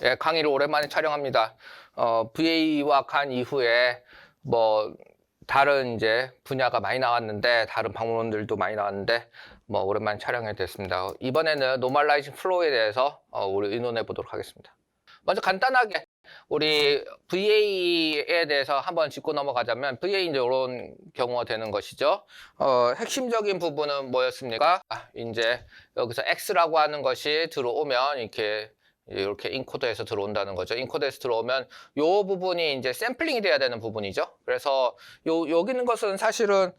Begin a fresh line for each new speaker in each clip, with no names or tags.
예, 강의를 오랜만에 촬영합니다. VA와 간 이후에 뭐 다른 이제 분야가 많이 나왔는데, 다른 방문들도 많이 나왔는데 뭐 오랜만에 촬영이 됐습니다. 이번에는 노멀라이징 플로우에 대해서 우리 의논해 보도록 하겠습니다. 먼저 간단하게 우리 VA에 대해서 한번 짚고 넘어가자면, VA 이제 이런 경우가 되는 것이죠. 핵심적인 부분은 뭐였습니까? 이제 여기서 X라고 하는 것이 들어오면 이렇게 인코더에서 들어온다는 거죠. 인코더에서 들어오면 요 부분이 이제 샘플링이 돼야 되는 부분이죠. 그래서 여기 있는 것은 사실은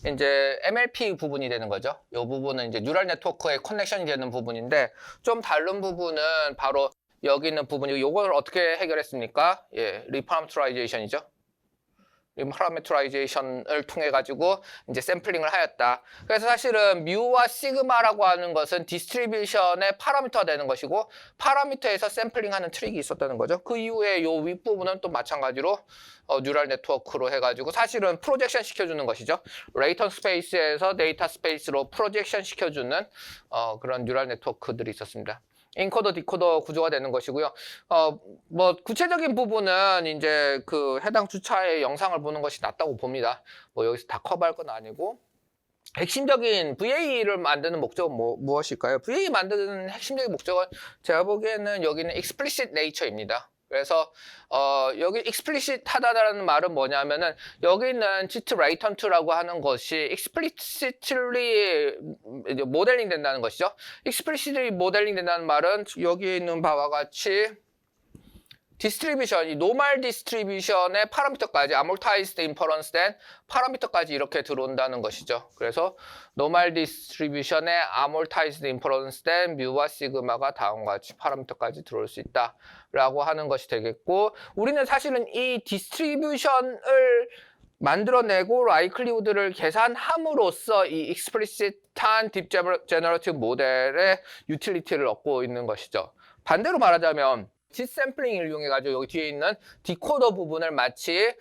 이제 MLP 부분이 되는 거죠. 요 부분은 이제 뉴럴 네트워크의 커넥션이 되는 부분인데, 좀 다른 부분은 바로 여기 있는 부분이고, 요걸 어떻게 해결했습니까? 예, 리파라메트라이제이션이죠. 리파라메트라이제이션을 통해 가지고 이제 샘플링을 하였다. 그래서 사실은 뮤와 시그마라고 하는 것은 디스트리뷰션의 파라미터가 되는 것이고, 파라미터에서 샘플링하는 트릭이 있었다는 거죠. 그 이후에 요 윗부분은 또 마찬가지로 뉴럴 네트워크로 해가지고 사실은 프로젝션 시켜주는 것이죠. 레이턴 스페이스에서 데이터 스페이스로 프로젝션 시켜주는 그런 뉴럴 네트워크들이 있었습니다. 인코더, 디코더 구조가 되는 것이고요. 뭐 구체적인 부분은 이제 그 해당 주차의 영상을 보는 것이 낫다고 봅니다. 뭐 여기서 다 커버할 건 아니고, 핵심적인 VA를 만드는 목적은 무엇일까요? VA 만드는 핵심적인 목적은 제가 보기에는 여기는 explicit nature입니다. 그래서 여기 explicit 하다라는 말은 뭐냐면은, 여기 있는 GIT laten트라고 하는 것이 explicitly 모델링 된다는 것이죠. explicitly 모델링 된다는 말은 여기 있는 바와 같이 디스트리뷰션, 이 노멀 디스트리뷰션의 파라미터까지, 아몰타이즈드 인퍼런스 된 파라미터까지 이렇게 들어온다는 것이죠. 그래서 노멀 디스트리뷰션의 아몰타이즈드 인퍼런스 된 뮤와 시그마가 다음과 같이 파라미터까지 들어올 수 있다라고 하는 것이 되겠고, 우리는 사실은 이 디스트리뷰션을 만들어내고 라이클리후드를 계산함으로써 이 익스플리시트한 딥 제너러티브 모델의 유틸리티를 얻고 있는 것이죠. 반대로 말하자면 지 샘플링을 이용해가지고 여기 뒤에 있는 디코더 부분을 마치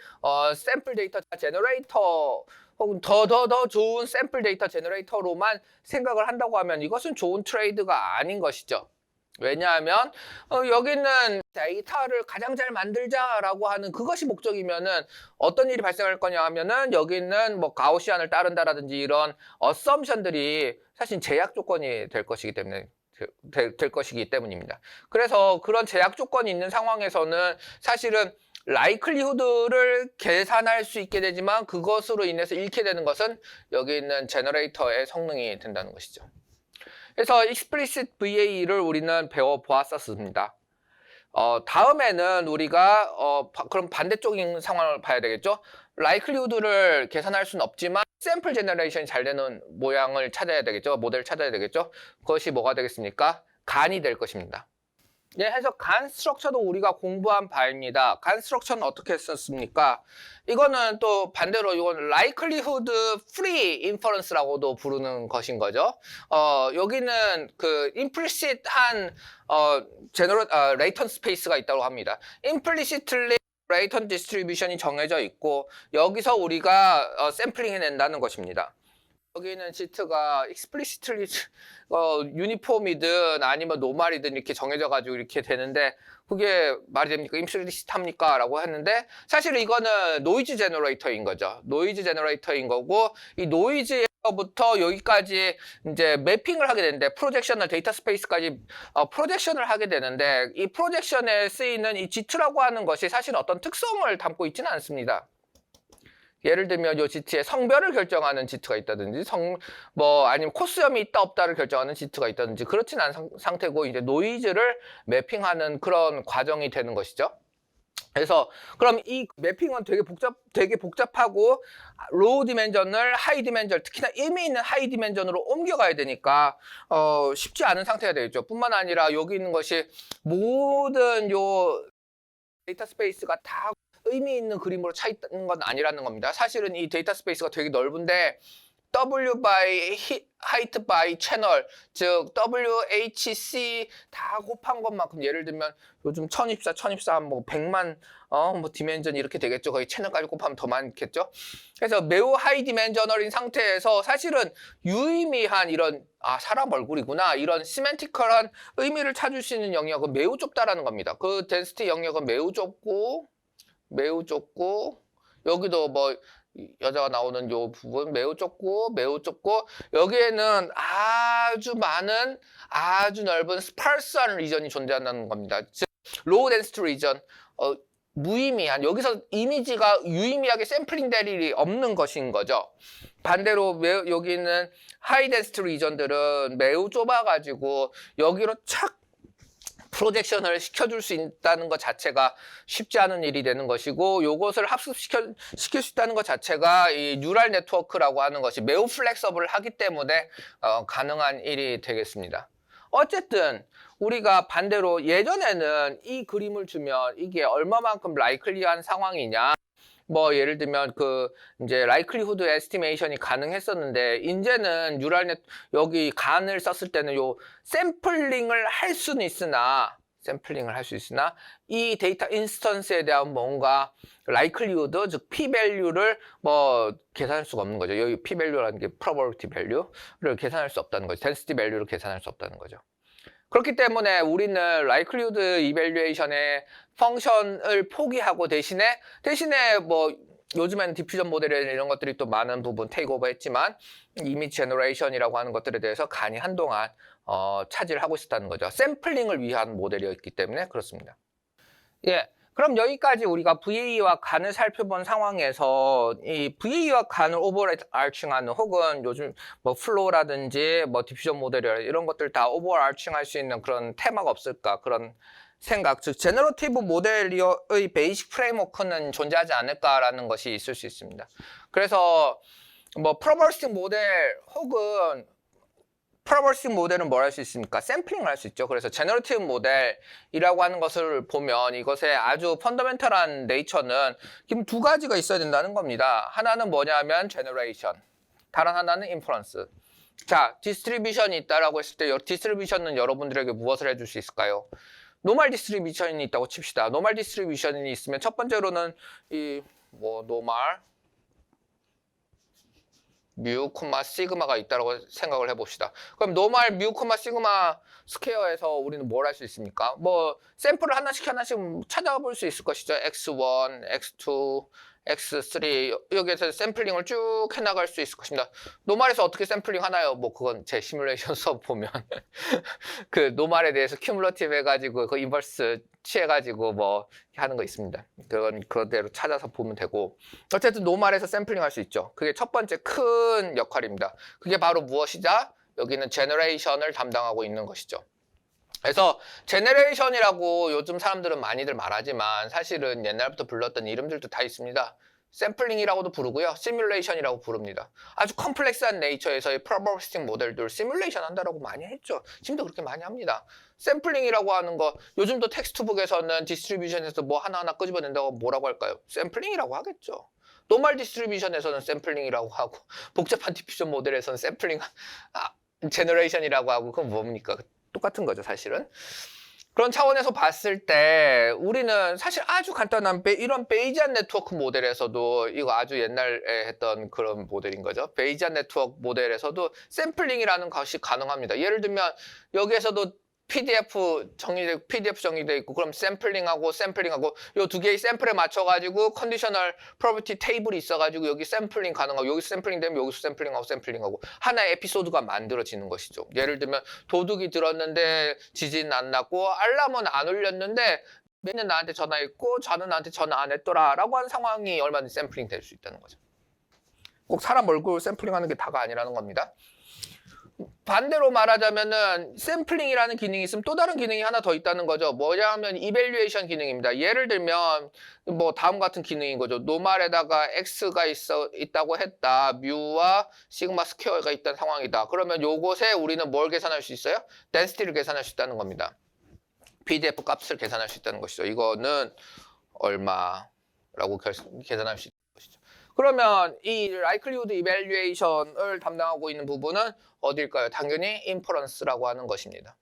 샘플 데이터 제너레이터 혹은 더 좋은 샘플 데이터 제너레이터로만 생각을 한다고 하면 이것은 좋은 트레이드가 아닌 것이죠. 왜냐하면 여기 있는 데이터를 가장 잘 만들자라고 하는 그것이 목적이면은 어떤 일이 발생할 거냐 하면은, 여기 있는 뭐 가우시안을 따른다라든지 이런 어썸션들이 사실 제약 조건이 될 것이기 때문입니다. 그래서 그런 제약 조건이 있는 상황에서는 사실은 라이클리후드를 계산할 수 있게 되지만, 그것으로 인해서 잃게 되는 것은 여기 있는 제너레이터의 성능이 된다는 것이죠. 그래서 explicit VA를 우리는 배워보았었습니다. 다음에는 우리가 그럼 반대쪽인 상황을 봐야 되겠죠. 라이클리후드를 계산할 수는 없지만 샘플 제너레이션이 잘 되는 모양을 찾아야 되겠죠. 모델을 찾아야 되겠죠. 그것이 뭐가 되겠습니까? 간이 될 것입니다. 예, 해서 간 스트럭처도 우리가 공부한 바입니다. 간 스트럭처는 어떻게 썼습니까? 이거는 또 반대로 이건 likelihood free inference라고도 부르는 것인 거죠. 여기는 그 implicit한 latent space가 있다고 합니다. implicitly latent distribution이 정해져 있고, 여기서 우리가 샘플링 해낸다는 것입니다. 여기는 GIT가 explicitly 유니폼이든 아니면 노멀이든 이렇게 정해져 가지고 이렇게 되는데, 그게 말이 됩니까? implicit합니까? 라고 했는데, 사실 이거는 노이즈 제너레이터인 거죠. 노이즈 제너레이터인 거고, 이 노이즈부터 여기까지 이제 매핑을 하게 되는데, 프로젝셔널 데이터 스페이스까지 프로젝션을 하게 되는데, 이 프로젝션에 쓰이는 이 GIT라고 하는 것이 사실 어떤 특성을 담고 있지는 않습니다. 예를 들면 요 GIT의 성별을 결정하는 GIT가 있다든지, 아니면 코스염이 있다 없다를 결정하는 GIT가 있다든지, 그렇진 않은 상태고, 이제 노이즈를 매핑하는 그런 과정이 되는 것이죠. 그래서 그럼 이 매핑은 되게 복잡하고, 로우 디멘전을 하이 디멘전, 특히나 의미 있는 하이 디멘전으로 옮겨가야 되니까 쉽지 않은 상태가 되겠죠. 뿐만 아니라 여기 있는 것이 모든 요 데이터 스페이스가 다 의미 있는 그림으로 차 있는 건 아니라는 겁니다. 사실은 이 데이터 스페이스가 되게 넓은데, W by height by channel, 즉 WHC 다 곱한 것만큼, 예를 들면 요즘 1024 뭐 100만 뭐 디멘전 이렇게 되겠죠. 거의 채널까지 곱하면 더 많겠죠. 그래서 매우 하이 디멘저널인 상태에서 사실은 유의미한 이런 아, 사람 얼굴이구나. 이런 시멘티컬한 의미를 찾을 수 있는 영역은 매우 좁다라는 겁니다. 그 덴시티 영역은 매우 좁고 여기도 뭐 여자가 나오는 요 부분 매우 좁고 여기에는 아주 많은 아주 넓은 스파르스한 리전이 존재한다는 겁니다. 즉 로우 덴시티 리전, 무의미한, 여기서 이미지가 유의미하게 샘플링 될 일이 없는 것인 거죠. 반대로 여기 있는 하이 덴시티 리전들은 매우 좁아가지고 여기로 착 프로젝션을 시켜줄 수 있다는 것 자체가 쉽지 않은 일이 되는 것이고, 요것을 합습시킬 수 있다는 것 자체가 이 뉴럴 네트워크라고 하는 것이 매우 플렉서블하기 때문에 가능한 일이 되겠습니다. 어쨌든 우리가 반대로 예전에는 이 그림을 주면 이게 얼마만큼 라이클리한 상황이냐, 뭐 예를 들면 이제 라이클리후드 에스티메이션이 가능했었는데, 이제는 여기 간을 썼을 때는 요 샘플링을 할 수 있으나 이 데이터 인스턴스에 대한 뭔가 라이클리후드, 즉 p-밸류를 뭐 계산할 수가 없는 거죠. 여기 p-밸류라는 게 probability value를 계산할 수 없다는 거죠. density value를 계산할 수 없다는 거죠. 그렇기 때문에 우리는 라이클리후드 이밸류에이션의 펑션을 포기하고 대신에 뭐 요즘에는 디퓨전 모델이나 이런 것들이 또 많은 부분 테이크오버 했지만, 이미지 제너레이션이라고 하는 것들에 대해서 간이 한동안 차지를 하고 있었다는 거죠. 샘플링을 위한 모델이었기 때문에 그렇습니다. 예. 그럼 여기까지 우리가 VAE와 간을 살펴본 상황에서 이 VAE와 간을 오버알칭하는, 혹은 요즘 뭐 플로우라든지 뭐 디퓨전 모델이라 이런 것들 다 오버알칭할 수 있는 그런 테마가 없을까, 그런 생각, 즉 제너러티브 모델의 베이직 프레임워크는 존재하지 않을까라는 것이 있을 수 있습니다. 그래서 뭐 프로버스팅 모델 혹은 프로버스팅 모델은 뭘 할 수 있습니까? 샘플링을 할 수 있죠. 그래서 제너러티브 모델이라고 하는 것을 보면 이것의 아주 펀더멘털한 네이처는 지금 두 가지가 있어야 된다는 겁니다. 하나는 뭐냐면 제너레이션, 다른 하나는 인퍼런스. 자, 디스트리뷰션이 있다라고 했을 때 디스트리뷰션은 여러분들에게 무엇을 해줄 수 있을까요? 노멀 디스트리뷰션이 있다고 칩시다. 노멀 디스트리뷰션이 있으면 첫 번째로는 노멀 뮤, 시그마가 있다고 생각을 해봅시다. 그럼 노멀 뮤, 시그마 스퀘어에서 우리는 뭘 할 수 있습니까? 뭐 샘플을 하나씩 찾아볼 수 있을 것이죠. x1, x2, x3 여기에서 샘플링을 쭉 해나갈 수 있을 것입니다. 노멀에서 어떻게 샘플링 하나요? 뭐 그건 제 시뮬레이션 수업 보면 그 노멀에 대해서 큐뮬러티브 해가지고 그 인버스 취해가지고 뭐 하는 거 있습니다. 그건 그대로 찾아서 보면 되고, 어쨌든 노멀에서 샘플링 할 수 있죠. 그게 첫 번째 큰 역할입니다. 그게 바로 무엇이자? 여기는 제너레이션을 담당하고 있는 것이죠. 그래서 제너레이션이라고 요즘 사람들은 많이들 말하지만 사실은 옛날부터 불렀던 이름들도 다 있습니다. 샘플링이라고도 부르고요, 시뮬레이션이라고 부릅니다. 아주 컴플렉스한 네이처에서의 프로버스팅 모델들 시뮬레이션 한다라고 많이 했죠. 지금도 그렇게 많이 합니다. 샘플링이라고 하는 거 요즘도 텍스트북에서는 디스트리뷰션에서 뭐 하나하나 끄집어낸다고 뭐라고 할까요? 샘플링이라고 하겠죠. 노멀 디스트리뷰션에서는 샘플링이라고 하고, 복잡한 디퓨전 모델에서는 샘플링 제너레이션이라고 하고, 그건 뭡니까? 똑같은 거죠, 사실은. 그런 차원에서 봤을 때 우리는 사실 아주 간단한 이런 베이지안 네트워크 모델에서도, 이거 아주 옛날에 했던 그런 모델인 거죠. 베이지안 네트워크 모델에서도 샘플링이라는 것이 가능합니다. 예를 들면 여기에서도 PDF 정의돼 있고, 그럼 샘플링하고 요 두 개의 샘플에 맞춰가지고 컨디셔널 프로버티 테이블이 있어가지고 여기 샘플링 가능하고, 여기서 샘플링 되면 여기서 샘플링하고 하나의 에피소드가 만들어지는 것이죠. 예를 들면 도둑이 들었는데 지진 안 났고 알람은 안 울렸는데 매는 나한테 전화했고 저는 나한테 전화 안 했더라 라고 하는 상황이 얼마든지 샘플링 될 수 있다는 거죠. 꼭 사람 얼굴 샘플링하는 게 다가 아니라는 겁니다. 반대로 말하자면은 샘플링이라는 기능이 있으면 또 다른 기능이 하나 더 있다는 거죠. 뭐냐면 이밸류에이션 기능입니다. 예를 들면 뭐 다음 같은 기능인 거죠. 노멀에다가 x가 있다고 했다. 뮤와 시그마 스퀘어가 있다는 상황이다. 그러면 요것에 우리는 뭘 계산할 수 있어요? 덴시티를 계산할 수 있다는 겁니다. PDF 값을 계산할 수 있다는 것이죠. 이거는 얼마라고 계산할 수 있는 것이죠. 그러면 이 likelihood evaluation을 담당하고 있는 부분은 어딜까요? 당연히 inference라고 하는 것입니다.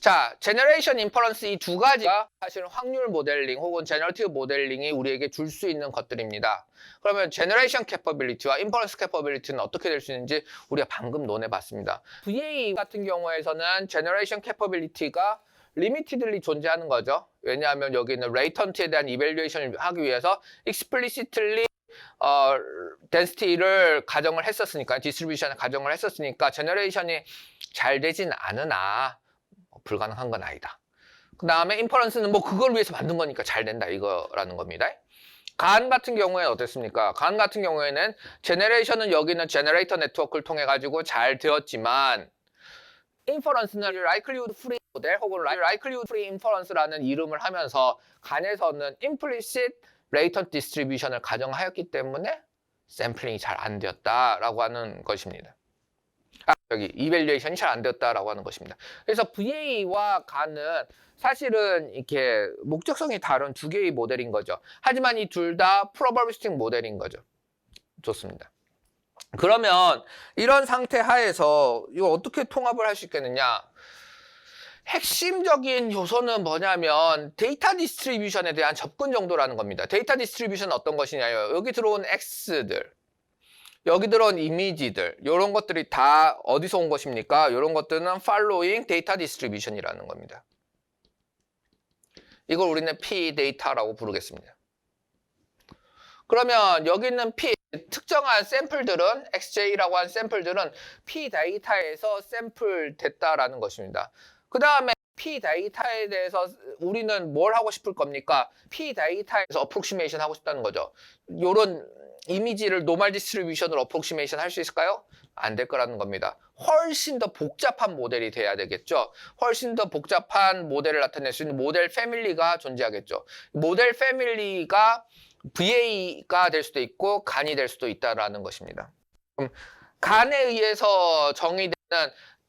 자, 제너레이션 인퍼런스 이 두 가지가 사실은 확률 모델링 혹은 제너러티브 모델링이 우리에게 줄 수 있는 것들입니다. 그러면 제너레이션 캐퍼빌리티와 인퍼런스 캐퍼빌리티는 어떻게 될 수 있는지 우리가 방금 논해봤습니다. VA 같은 경우에서는 제너레이션 캐퍼빌리티가 리미티드리 존재하는 거죠. 왜냐하면 여기 있는 레이턴트에 대한 이밸류에이션을 하기 위해서 explicitly density를 가정을 했었으니까, 디스트리뷰션을 가정을 했었으니까 제너레이션이 잘 되진 않으나 불가능한 건 아니다. 그 다음에 인퍼런스는 뭐 그걸 위해서 만든 거니까 잘 된다 이거라는 겁니다. 간 같은 경우에는 어땠습니까? 간 같은 경우에는 제너레이션은 여기 있는 제너레이터 네트워크를 통해 가지고 잘 되었지만 인퍼런스는 likelihood free 모델 혹은 likelihood free inference라는 이름을 하면서 간에서는 implicit latent distribution을 가정하였기 때문에 샘플링이 잘 안 되었다라고 하는 것입니다. 여기 이밸류에이션이 잘 안 되었다라고 하는 것입니다. 그래서 VA와 간은 사실은 이렇게 목적성이 다른 두 개의 모델인 거죠. 하지만 이 둘 다 프로바빌리스틱 모델인 거죠. 좋습니다. 그러면 이런 상태 하에서 이거 어떻게 통합을 할 수 있겠느냐? 핵심적인 요소는 뭐냐면 데이터 디스트리뷰션에 대한 접근 정도라는 겁니다. 데이터 디스트리뷰션은 어떤 것이냐요? 여기 들어온 X들, 여기 들어온 이미지들, 이런 것들이 다 어디서 온 것입니까? 이런 것들은 following data distribution이라는 겁니다. 이걸 우리는 P 데이터라고 부르겠습니다. 그러면 여기 있는 P, 특정한 샘플들은, XJ라고 하는 샘플들은 P 데이터에서 샘플 됐다라는 것입니다. 그 다음에 P 데이터에 대해서 우리는 뭘 하고 싶을 겁니까? P 데이터에서 어프록시메이션 하고 싶다는 거죠. 요런 이미지를 노멀 디스트리뷰션으로 어프록시메이션 할 수 있을까요? 안 될 거라는 겁니다. 훨씬 더 복잡한 모델이 돼야 되겠죠. 훨씬 더 복잡한 모델을 나타낼 수 있는 모델 패밀리가 존재하겠죠. 모델 패밀리가 VA가 될 수도 있고 간이 될 수도 있다라는 것입니다. 그럼 간에 의해서 정의되는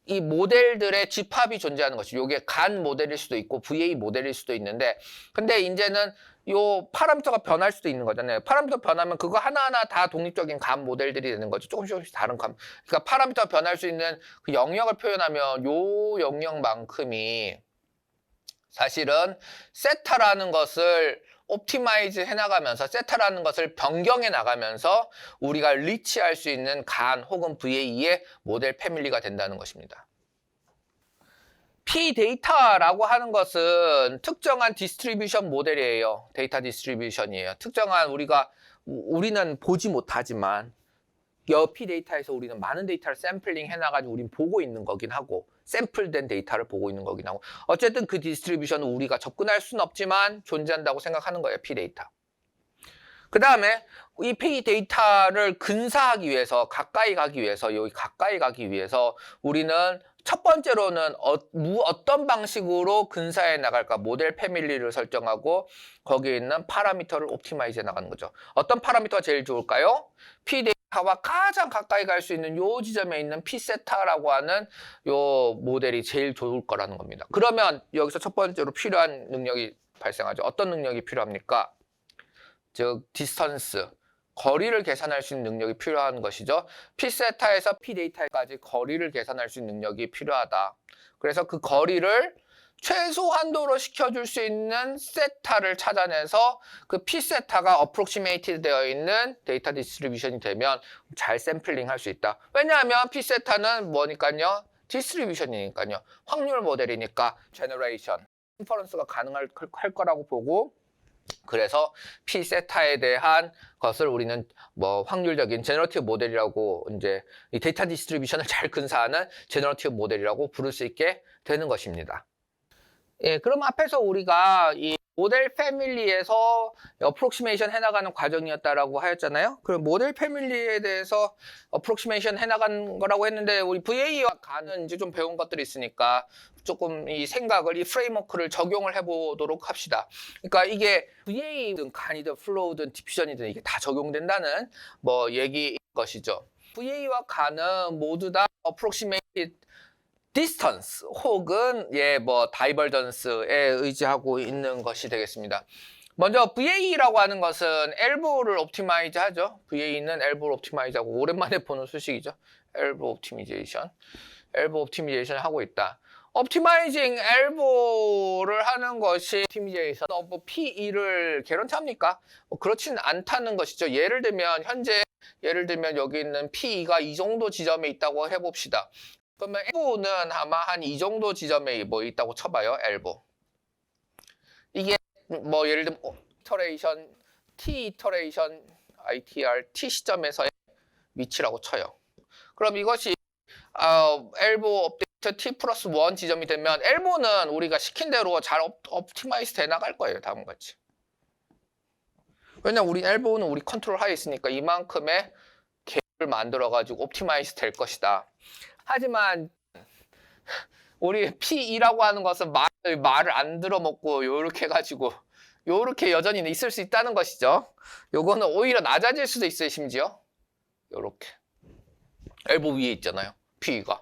이 모델들의 집합이 존재하는 것이죠. 이게 간 모델일 수도 있고 VA 모델일 수도 있는데, 근데 이제는 요 파라미터가 변할 수도 있는 거잖아요. 파라미터 변하면 그거 하나하나 다 독립적인 간 모델들이 되는 거죠. 조금씩 다른 간. 그러니까 파라미터가 변할 수 있는 그 영역을 표현하면 요 영역만큼이 사실은 세타라는 것을 옵티마이즈 해나가면서, 세타라는 것을 변경해 나가면서 우리가 리치할 수 있는 간 혹은 VA의 모델 패밀리가 된다는 것입니다. P 데이터라고 하는 것은 특정한 디스트리뷰션 모델이에요. 데이터 디스트리뷰션이에요. 특정한 우리는 보지 못하지만 P 데이터에서 우리는 많은 데이터를 샘플링 해놔가지고 우린 보고 있는 거긴 하고, 샘플된 데이터를 보고 있는 거긴 하고, 어쨌든 그 디스트리뷰션은 우리가 접근할 수는 없지만 존재한다고 생각하는 거예요. P 데이터. 그 다음에 이 P 데이터를 근사하기 위해서, 가까이 가기 위해서, 여기 가까이 가기 위해서 우리는 첫 번째로는 어떤 방식으로 근사해 나갈까? 모델 패밀리를 설정하고 거기에 있는 파라미터를 옵티마이즈 해 나가는 거죠. 어떤 파라미터가 제일 좋을까요? P 데이터와 가장 가까이 갈 수 있는 요 지점에 있는 P세타라고 하는 요 모델이 제일 좋을 거라는 겁니다. 그러면 여기서 첫 번째로 필요한 능력이 발생하죠. 어떤 능력이 필요합니까? 즉 디스턴스, 거리를 계산할 수 있는 능력이 필요한 것이죠. P세타에서 P데이터까지 거리를 계산할 수 있는 능력이 필요하다. 그래서 그 거리를 최소한도로 시켜줄 수 있는 세타를 찾아내서 그 P세타가 어프록시메이티드 되어 있는 데이터 디스트리뷰션이 되면 잘 샘플링 할 수 있다. 왜냐하면 P세타는 뭐니까요? 디스트리뷰션이니까요. 확률 모델이니까 제너레이션, 인퍼런스가 가능할 거라고 보고, 그래서 P세타에 대한 것을 우리는 뭐 확률적인 제너러티브 모델이라고, 이제 이 데이터 디스트리뷰션을 잘 근사하는 제너러티브 모델이라고 부를 수 있게 되는 것입니다. 예, 그럼 앞에서 우리가 이 모델 패밀리에서 어프록시메이션 해나가는 과정이었다라고 하였잖아요. 그럼 모델 패밀리에 대해서 어프록시메이션 해나간 거라고 했는데, 우리 VA와 간은 이제 좀 배운 것들이 있으니까 조금 이 생각을, 이 프레임워크를 적용을 해보도록 합시다. 그러니까 이게 VA든 간이든 플로우든 디퓨전이든 이게 다 적용된다는 뭐 얘기인 것이죠. VA와 간은 모두 다 어프록시메이트 디스턴스 혹은 다이버전스에 의지하고 있는 것이 되겠습니다. 먼저 VA라고 하는 것은 엘보를 옵티마이즈 하죠. VA는 엘보를 옵티마이즈 하고, 오랜만에 보는 소식이죠. 엘보 옵티미제이션. 엘보 옵티미제이션을 하고 있다. 옵티마이징 엘보를 하는 것이 옵티미제이션 오브 P2를 개런티합니까? 그렇진 않다는 것이죠. 예를 들면 현재 여기 있는 P2가 이 정도 지점에 있다고 해봅시다. 그러면 엘보는 아마 한 이 정도 지점에 뭐 있다고 쳐봐요. 엘보. 이게 뭐 예를 들면 이터레이션 T 이터레이션 ITR T 시점에서의 위치라고 쳐요. 그럼 이것이 엘보 업데이트 T 플러스 1 지점이 되면 엘보는 우리가 시킨 대로 잘 옵티마이즈 돼 나갈 거예요. 다음과 같이. 왜냐면 우리 엘보는 우리 컨트롤 하에 있으니까 이만큼의 갭을 만들어가지고 옵티마이즈 될 것이다. 하지만 우리 P2라고 하는 것은 말을 안 들어먹고 요렇게 해가지고 요렇게 여전히 있을 수 있다는 것이죠. 요거는 오히려 낮아질 수도 있어요. 심지어 요렇게 엘보 위에 있잖아요. P가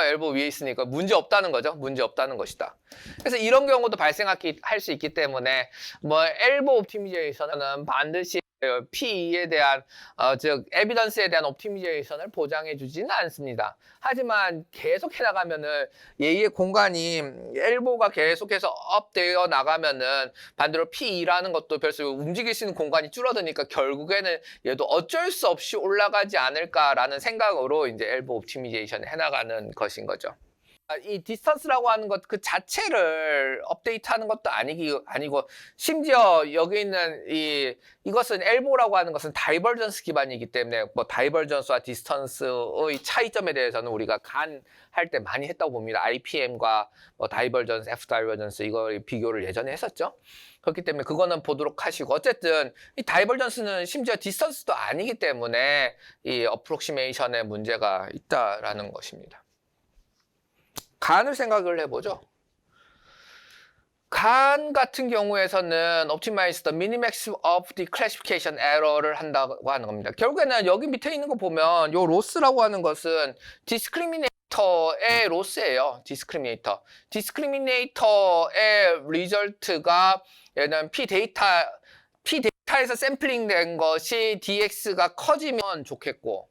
엘보 위에 있으니까 문제 없다는 거죠. 문제 없다는 것이다. 그래서 이런 경우도 발생할 수 있기 때문에 뭐 엘보 옵티미제이션은 반드시 P2에 대한 즉 에비던스에 대한 옵티미제이션을 보장해 주지는 않습니다. 하지만 계속해 나가면은 얘의 공간이 엘보가 계속해서 업되어 나가면은 반대로 P2라는 것도 별수 움직일 수 있는 공간이 줄어드니까 결국에는 얘도 어쩔 수 없이 올라가지 않을까라는 생각으로 이제 엘보 옵티미제이션을 해 나가는 것인 거죠. 이 디스턴스라고 하는 것 그 자체를 업데이트하는 것도 아니고 심지어 여기 있는 이것은 엘보라고 하는 것은 다이버전스 기반이기 때문에 뭐 다이버전스와 디스턴스의 차이점에 대해서는 우리가 할 때 많이 했다고 봅니다. IPM과 뭐 다이버전스, F 다이버전스 이거 비교를 예전에 했었죠. 그렇기 때문에 그거는 보도록 하시고 어쨌든 이 다이버전스는 심지어 디스턴스도 아니기 때문에 이 어프록시메이션에 문제가 있다라는 것입니다. 간을 생각을 해보죠. 간 같은 경우에서는 optimize the minimax of the classification error를 한다고 하는 겁니다. 결국에는 여기 밑에 있는 거 보면 요 로스라고 하는 것은 discriminator의 로스예요. discriminator의 리절트가 얘는 P 데이터에서 샘플링 된 것이 DX가 커지면 좋겠고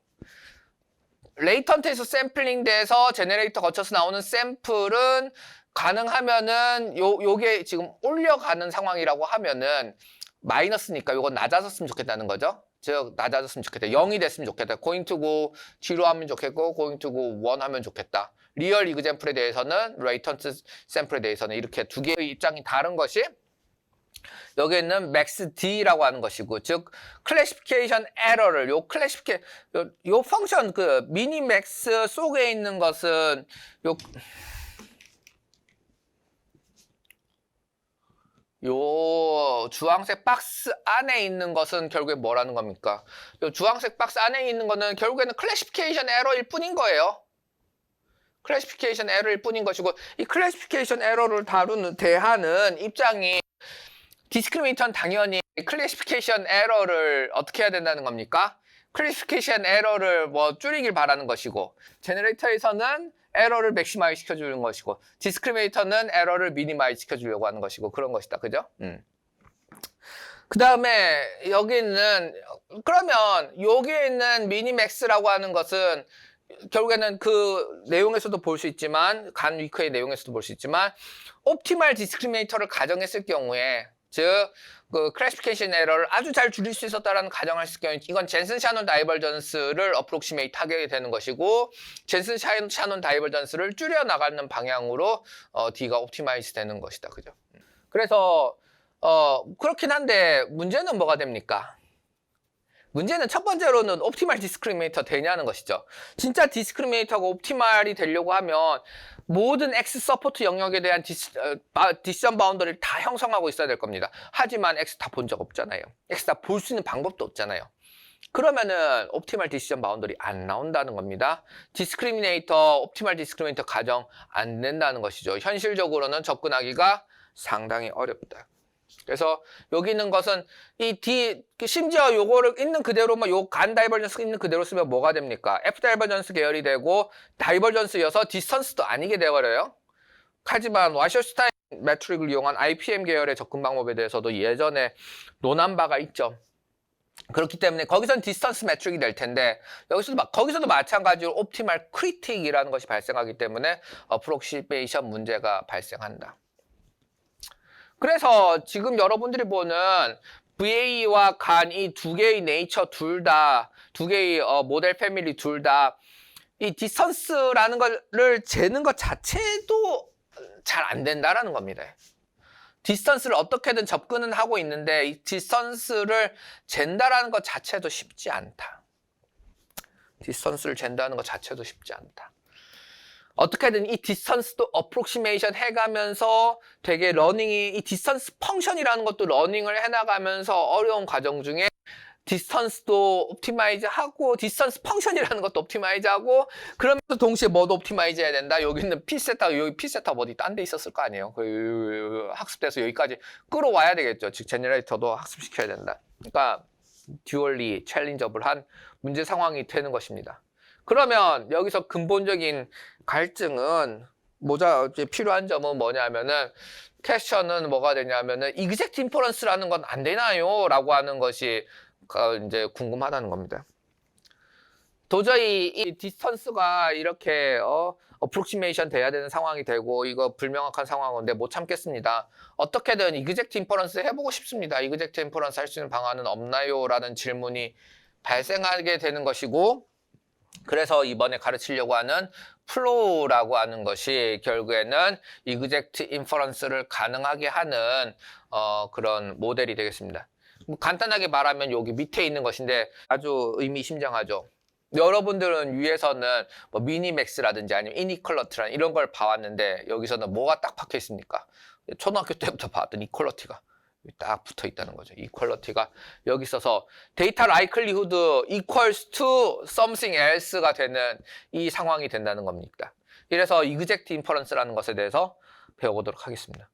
레이턴트에서 샘플링 돼서 제너레이터 거쳐서 나오는 샘플은 가능하면은 요게 지금 올려가는 상황이라고 하면은 마이너스니까 요건 낮아졌으면 좋겠다는 거죠. 즉 낮아졌으면 좋겠다. 0이 됐으면 좋겠다. going to go 0 하면 좋겠고 going to go 1 하면 좋겠다. 리얼 이그젬플에 대해서는 레이턴트 샘플에 대해서는 이렇게 두 개의 입장이 다른 것이 여기 있는 max D라고 하는 것이고, 즉 클래시피케이션 에러를 요 펑션 그 미니맥스 속에 있는 것은 요 주황색 박스 안에 있는 것은 결국에 뭐라는 겁니까? 요 주황색 박스 안에 있는 거는 결국에는 클래시피케이션 에러일 뿐인 거예요. 클래시피케이션 에러일 뿐인 것이고, 이 클래시피케이션 에러를 대하는 입장이 디스크리미네이터는 당연히 클래시피케이션 에러를 어떻게 해야 된다는 겁니까? 클래시피케이션 에러를 뭐 줄이길 바라는 것이고, 제너레이터에서는 에러를 맥시마이즈 시켜주는 것이고, 디스크리미네이터는 에러를 미니마이즈 시켜주려고 하는 것이고, 그런 것이다. 그죠? 그 다음에 그러면 여기에 있는 미니맥스라고 하는 것은 결국에는 그 내용에서도 볼 수 있지만, 간 위크의 내용에서도 볼 수 있지만, 옵티멀 디스크리미네이터를 가정했을 경우에, 즉, 그 클래시피케이션 에러를 아주 잘 줄일 수 있었다라는 가정을 했을 경우에 이건 젠슨 샤논 다이버전스를 어프록시메이트 하게 되는 것이고, 젠슨 샤논 다이버전스를 줄여 나가는 방향으로 D가 옵티마이즈 되는 것이다. 그죠? 그래서 그렇긴 한데 문제는 뭐가 됩니까? 문제는 첫 번째로는 옵티멀 디스크리미네이터 되냐는 것이죠. 진짜 디스크리미네이터가 옵티멀이 되려고 하면 모든 X 서포트 영역에 대한 디시전 바운더리를 다 형성하고 있어야 될 겁니다. 하지만 X 다 본 적 없잖아요. X 다 볼 수 있는 방법도 없잖아요. 그러면은 옵티멀 디시전 바운더리 안 나온다는 겁니다. 옵티멀 디스크리미네이터 가정 안 된다는 것이죠. 현실적으로는 접근하기가 상당히 어렵다. 그래서 여기 있는 것은 심지어 요거를 있는 그대로만 요 간 다이버전스 있는 그대로 쓰면 뭐가 됩니까? F 다이버전스 계열이 되고 다이버전스여서 디스턴스도 아니게 되어버려요. 하지만 와셔슈타인 매트릭을 이용한 IPM 계열의 접근 방법에 대해서도 예전에 논한 바가 있죠. 그렇기 때문에 거기서는 디스턴스 매트릭이 될 텐데 거기서도 마찬가지로 옵티멀 크리틱이라는 것이 발생하기 때문에 어프록시메이션 문제가 발생한다. 그래서 지금 여러분들이 보는 VA와 간 이 두 개의 네이처 두 개의 모델 패밀리 둘 다 이 디스턴스라는 거를 재는 것 자체도 잘 안 된다라는 겁니다. 디스턴스를 어떻게든 접근은 하고 있는데 이 디스턴스를 잰다라는 것 자체도 쉽지 않다. 디스턴스를 잰다는 것 자체도 쉽지 않다. 어떻게든 이 디스턴스도 어프록시메이션 해가면서 되게 러닝이 이 디스턴스 펑션이라는 것도 러닝을 해나가면서 어려운 과정 중에 디스턴스도 옵티마이즈하고 디스턴스 펑션이라는 것도 옵티마이즈하고 그러면서 동시에 뭐도 옵티마이즈 해야 된다. 여기 있는 P세타 여기 P세타 어디 딴 데 있었을 거 아니에요. 학습돼서 여기까지 끌어와야 되겠죠. 즉 제너레이터도 학습시켜야 된다. 그러니까 듀얼리 챌린저블한 문제 상황이 되는 것입니다. 그러면 여기서 근본적인 갈증은 필요한 점은 뭐냐면은 퀘스천은 뭐가 되냐면은 이그젝트 인퍼런스라는 건 안 되나요? 라고 하는 것이 이제 궁금하다는 겁니다. 도저히 이 디스턴스가 이렇게 어프록시메이션 돼야 되는 상황이 되고 이거 불명확한 상황인데 못 참겠습니다. 어떻게든 이그젝트 인퍼런스 해보고 싶습니다. 이그젝트 인퍼런스 할 수 있는 방안은 없나요? 라는 질문이 발생하게 되는 것이고 그래서 이번에 가르치려고 하는 플로우라고 하는 것이 결국에는 이그젝트 인퍼런스를 가능하게 하는 그런 모델이 되겠습니다. 간단하게 말하면 여기 밑에 있는 것인데 아주 의미심장하죠. 여러분들은 위에서는 뭐 미니맥스라든지 아니면 이니퀄러티라는 이런 걸 봐왔는데 여기서는 뭐가 딱 박혀 있습니까? 초등학교 때부터 봤던 이퀄러티가 딱 붙어 있다는 거죠. 이퀄러티가 여기 있어서 데이터 라이클리후드 equals to something else가 되는 이 상황이 된다는 겁니다. 그래서 이그젝트 인퍼런스라는 것에 대해서 배워보도록 하겠습니다.